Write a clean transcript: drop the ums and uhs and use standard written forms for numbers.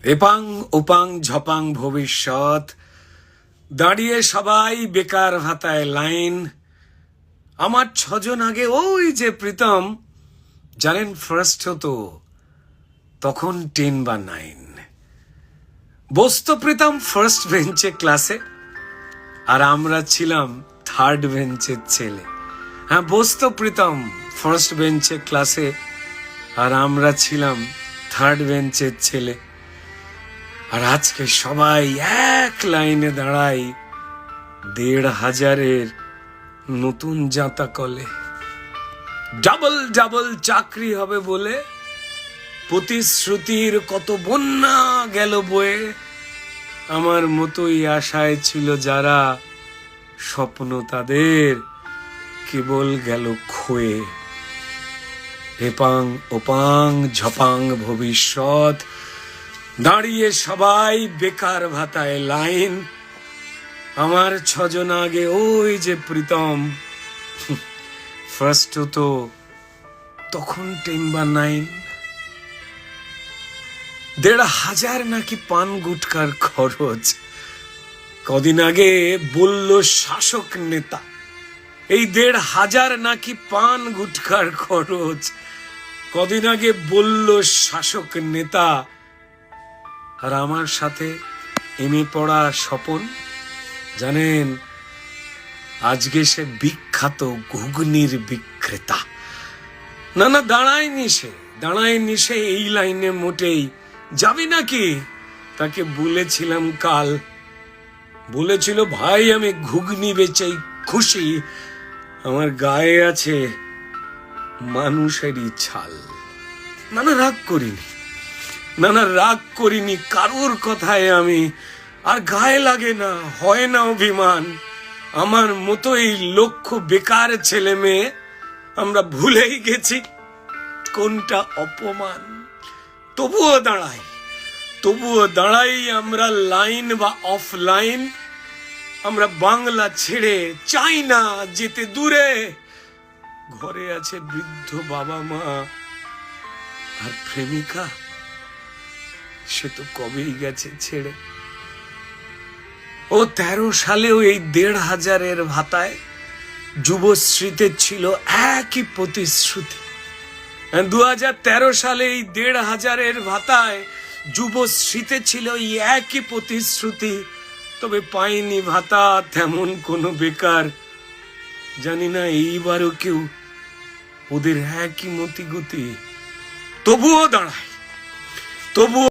এপাং ওপাং ঝপাং ভবিষ্যৎ, দাঁড়িয়ে সবাই বেকার ভাতায় লাইন। আমার 6 জন আগে ওই যে প্রীতম, জানেন ফার্স্ট হতো তখন 10 বা 9। বসত প্রীতম ফার্স্ট বেঞ্চে ক্লাসে, আর আমরা ছিলাম থার্ড বেঞ্চের ছেলে। হ্যাঁ, বসত প্রীতম ফার্স্ট বেঞ্চে ক্লাসে, আর আমরা ছিলাম থার্ড বেঞ্চের ছেলে। আর আজকে সবাই এক লাইনে দাঁড়াই 1,500-এর নতুন জাতা কলে। ডাবল ডাবল চাকরি হবে বলে প্রতিশ্রুতির কত বন্যা গেল বয়ে। আমার মতোই আশায় ছিল যারা, স্বপ্ন তাদের কেবল গেল ক্ষয়ে। এপাং ওপাং ঝপাং ভবিষ্যৎ, দাঁড়িয়ে সবাই বেকার ভাতায় লাইন। আমার 6 জন আগে ওই যে প্রীতম, ফার্স্ট হতো তখন 10 বা 9। 1,500 নাকি পান গুটকার খরচ, কদিন আগে বলল শাসক নেতা। এই 1,500 নাকি পান গুটকার খরচ, কদিন আগে বলল শাসক নেতা। আর আমার সাথে এমএ পড়া স্বপন, জানেন আজকে সে বিখ্যাত ঘুগনির বিক্রেতা। না দাঁড়ায়নি সে এই লাইনে মোটেই। যাবি নাকি? তাকে বলেছিলাম কাল, বলেছিল ভাই আমি ঘুগনি বেচেই খুশি, আমার গায়ে আছে মানুষেরই ছাল। রাগ করিনি কারোর কথায় আমি, আর গায়ে লাগে না, হয় না অভিমান। আমার মতো এই লক্ষ বেকার ছেলে মেয়ে, আমরা ভুলেই গেছি কোনটা অপমান। তবুও দাঁড়াই আমরা লাইন বা অফলাইন। আমরা বাংলা ছেড়ে চাই না যেতে দূরে। ঘরে আছে বৃদ্ধ বাবা মা আর প্রেমিকা, সে তো কবেই গেছে ছেড়ে। ও 13 সালেও এই 1,500-এর ভাতায় যুবশ্রীতে ছিল একই প্রতিশ্রুতি। 2013 সালে এই 1,500-এর ভাতায় যুবশ্রীতে ছিল এই একই প্রতিশ্রুতি। তবে পাইনি ভাতা তেমন কোনো বেকার। জানি না এইবারও কেউ ওদের একই মতি গতি। তবুও দাঁড়াই,